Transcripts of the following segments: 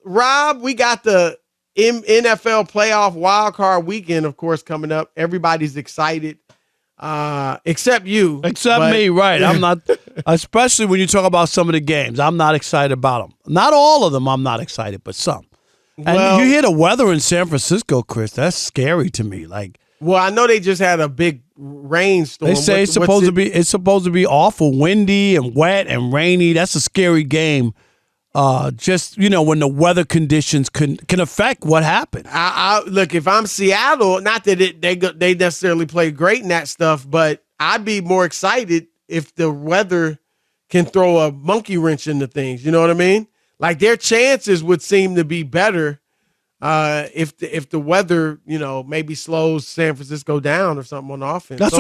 Rob, we got the NFL playoff wildcard weekend, of course, coming up. Everybody's excited, except you. Except me, right. I'm not, especially when you talk about some of the games. I'm not excited about them. Not all of them I'm not excited, but some. And you hear the weather in San Francisco, Chris. That's scary to me. Well, I know they just had a big rainstorm. They say it's supposed to be awful, windy and wet and rainy. That's a scary game. Just when the weather conditions can affect what happens. Look, if I'm Seattle, not that they necessarily play great in that stuff, but I'd be more excited if the weather can throw a monkey wrench into things. You know what I mean? Like their chances would seem to be better if the weather maybe slows San Francisco down or something on offense. That's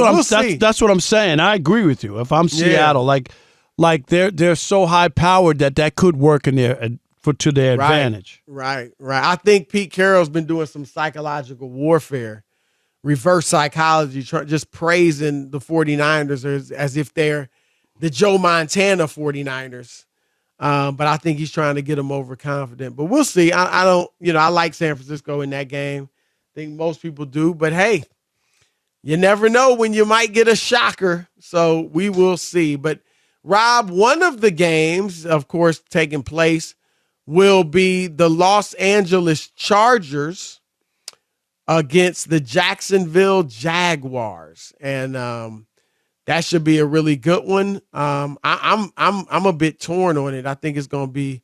what I'm saying. I agree with you. If I'm Seattle, like they're so high powered that could work to their advantage. Right. I think Pete Carroll's been doing some psychological warfare, reverse psychology, just praising the 49ers as if they're the Joe Montana 49ers. But I think he's trying to get them overconfident. But we'll see. I don't, I like San Francisco in that game. I think most people do. But hey, you never know when you might get a shocker. So we will see. But Rob, one of the games, of course, taking place will be the Los Angeles Chargers against the Jacksonville Jaguars. And that should be a really good one. I'm a bit torn on it. I think it's going to be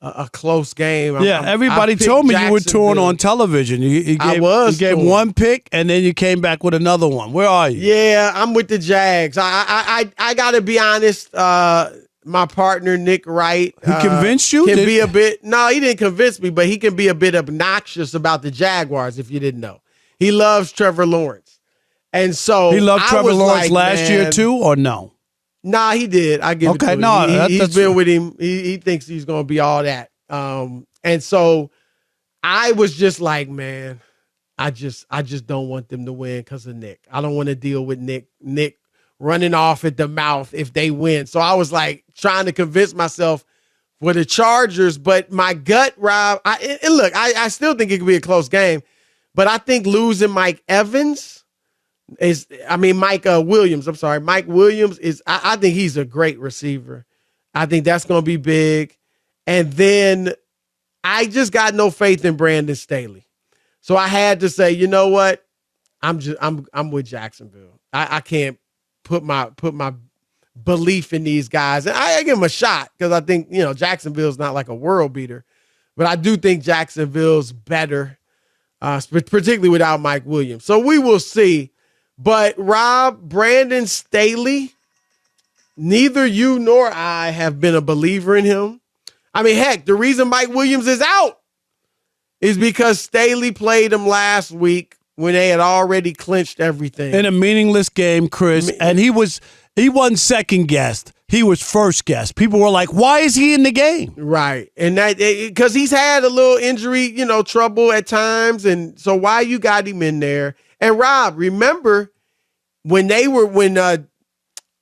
a close game. Everybody told me you were torn on television. You gave one pick, and then you came back with another one. Where are you? Yeah, I'm with the Jags. I got to be honest. My partner, Nick Wright. He convinced you? No, he didn't convince me, but he can be a bit obnoxious about the Jaguars, if you didn't know. He loves Trevor Lawrence. And so he loved Trevor Lawrence last year too, or no? Nah, he did. I give it to him. No, he's been with him. He thinks he's going to be all that. And so I was just like, man, I just don't want them to win because of Nick. I don't want to deal with Nick running off at the mouth if they win. So I was like trying to convince myself for the Chargers, but my gut, Rob, I still think it could be a close game, but I think losing Mike Williams. Mike Williams I think he's a great receiver. I think that's going to be big. And then I just got no faith in Brandon Staley. So I had to say, you know what? I'm with Jacksonville. I can't put my belief in these guys. And I give them a shot because I think, Jacksonville's not like a world beater, but I do think Jacksonville's better, particularly without Mike Williams. So we will see. But Rob, Brandon Staley, neither you nor I have been a believer in him. I mean, heck, the reason Mike Williams is out is because Staley played him last week when they had already clinched everything. In a meaningless game, Chris, and he wasn't second guessed. He was first guessed. People were like, why is he in the game? Right. And that because he's had a little injury, trouble at times. And so why you got him in there? And Rob, remember when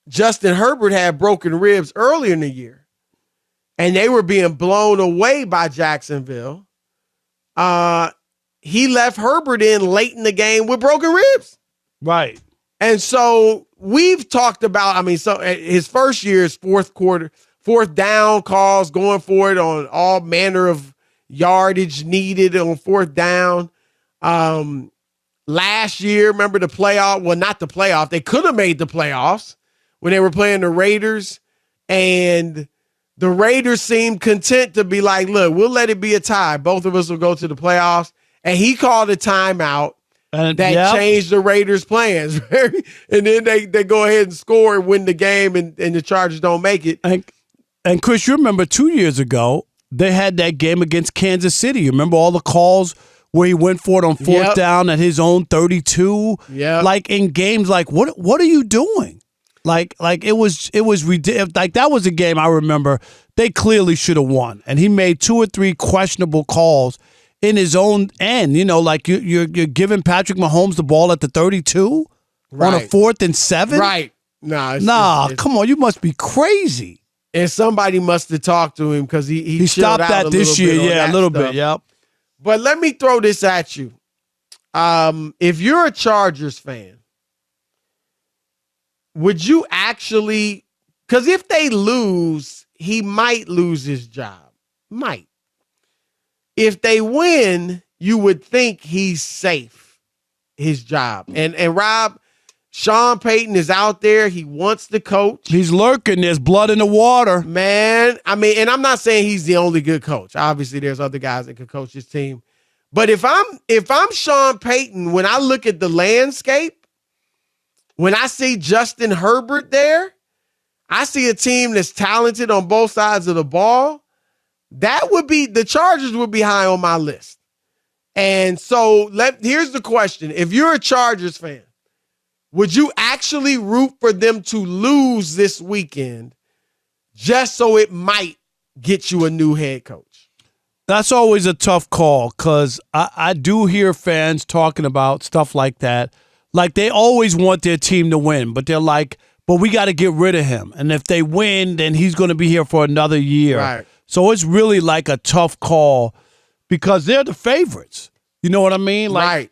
Justin Herbert had broken ribs earlier in the year and they were being blown away by Jacksonville, he left Herbert in late in the game with broken ribs. Right. And so we've talked about, so his first year is fourth down calls, going for it on all manner of yardage needed on fourth down. Last year, remember the playoff? Well, not the playoff. They could have made the playoffs when they were playing the Raiders. And the Raiders seemed content to be like, look, we'll let it be a tie. Both of us will go to the playoffs. And he called a timeout that changed the Raiders' plans. And then they go ahead and score and win the game, and the Chargers don't make it. And Chris, you remember 2 years ago, they had that game against Kansas City. You remember all the calls where he went for it on fourth down at his own 32. Yeah. Like in games like, what are you doing? Like it was ridiculous. Like that was a game I remember they clearly should have won. And he made 2 or 3 questionable calls in his own end. Like you're giving Patrick Mahomes the ball at the 32 on a 4th and 7? Right. Nah, come on, you must be crazy. And somebody must have talked to him because he stopped that this year. Yeah, a little bit. Yep. But let me throw this at you. If you're a Chargers fan, would you actually, because if they lose, he might lose his job. Might. If they win, you would think he's safe, his job. And Rob, Sean Payton is out there. He wants to coach. He's lurking. There's blood in the water. Man, I mean, and I'm not saying he's the only good coach. Obviously, there's other guys that could coach his team. But if I'm Sean Payton, when I look at the landscape, when I see Justin Herbert there, I see a team that's talented on both sides of the ball. The Chargers would be high on my list. And so here's the question. If you're a Chargers fan, would you actually root for them to lose this weekend just so it might get you a new head coach? That's always a tough call because I do hear fans talking about stuff like that. Like they always want their team to win, but they're like, but we got to get rid of him. And if they win, then he's going to be here for another year. Right. So it's really like a tough call because they're the favorites. You know what I mean? Right.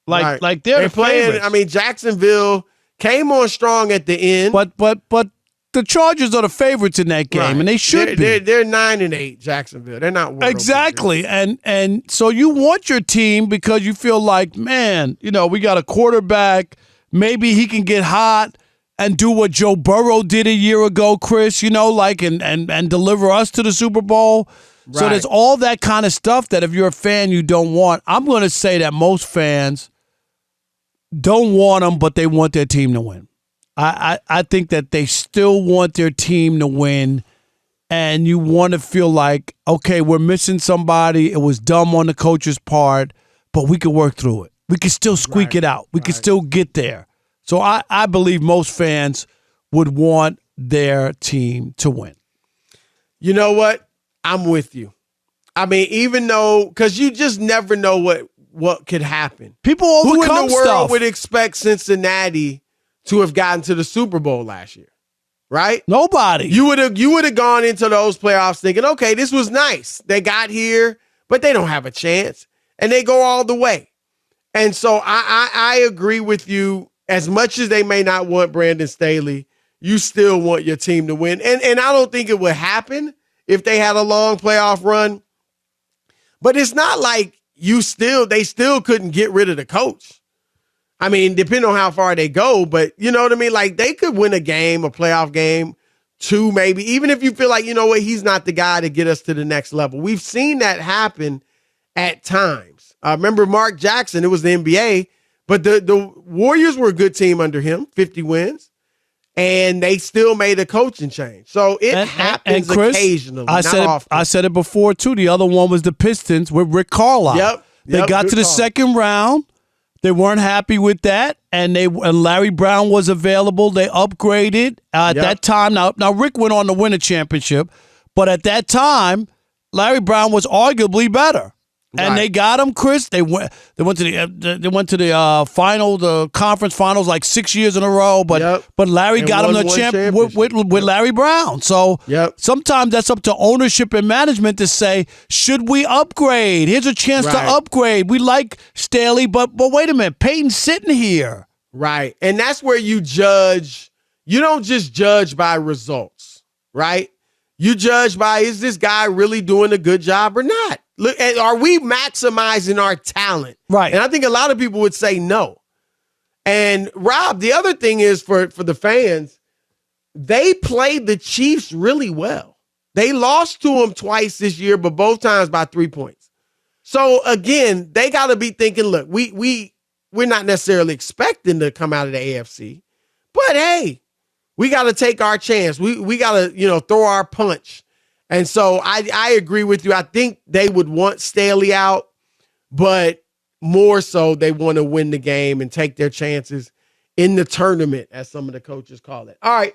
Like they're the playing. favorites. I mean, Jacksonville came on strong at the end, but the Chargers are the favorites in that game, and they should be. They're 9-8. Jacksonville. They're not world exactly, and so you want your team because you feel like, man, we got a quarterback. Maybe he can get hot and do what Joe Burrow did a year ago, Chris. And deliver us to the Super Bowl. Right. So there's all that kind of stuff that if you're a fan, you don't want. I'm going to say that most fans don't want them, but they want their team to win. I think that they still want their team to win, and you want to feel like, okay, we're missing somebody. It was dumb on the coach's part, but we could work through it. We could still squeak it out. We could still get there. So I believe most fans would want their team to win. You know what? I'm with you. I mean, even though, because you just never know what could happen. People overcome stuff. Who in the world stuff. would expect Cincinnati to have gotten to the Super Bowl last year? Right? Nobody. You would have gone into those playoffs thinking, okay, this was nice. They got here, but they don't have a chance. And they go all the way. And so I agree with you. As much as they may not want Brandon Staley, you still want your team to win. And I don't think it would happen if they had a long playoff run. But it's not like they still couldn't get rid of the coach. I mean, depending on how far they go, but you know what I mean? Like they could win a game, a playoff game, 2 maybe, even if you feel like, you know what, he's not the guy to get us to the next level. We've seen that happen at times. Remember Mark Jackson, it was the NBA, but the Warriors were a good team under him, 50 wins. And they still made a coaching change. So it happens Chris, occasionally, often. I said it before, too. The other one was the Pistons with Rick Carlisle. Yep. They got to the second round. They weren't happy with that. And Larry Brown was available. They upgraded. At that time, now Rick went on to win a championship. But at that time, Larry Brown was arguably better. And they got him, Chris. They went to the final, the conference finals, like 6 years in a row. But Larry got him the champ with Larry Brown. So sometimes that's up to ownership and management to say, should we upgrade? Here's a chance to upgrade. We like Staley, but wait a minute, Peyton's sitting here. Right, and that's where you judge. You don't just judge by results, right? You judge by, is this guy really doing a good job or not? Look, are we maximizing our talent? Right. And I think a lot of people would say no. And Rob, the other thing is for the fans, they played the Chiefs really well. They lost to them twice this year, but both times by 3 points. So again, they got to be thinking, look, we're not necessarily expecting to come out of the AFC, but hey, we got to take our chance. We got to, throw our punch. And so I agree with you. I think they would want Staley out, but more so they want to win the game and take their chances in the tournament, as some of the coaches call it. All right.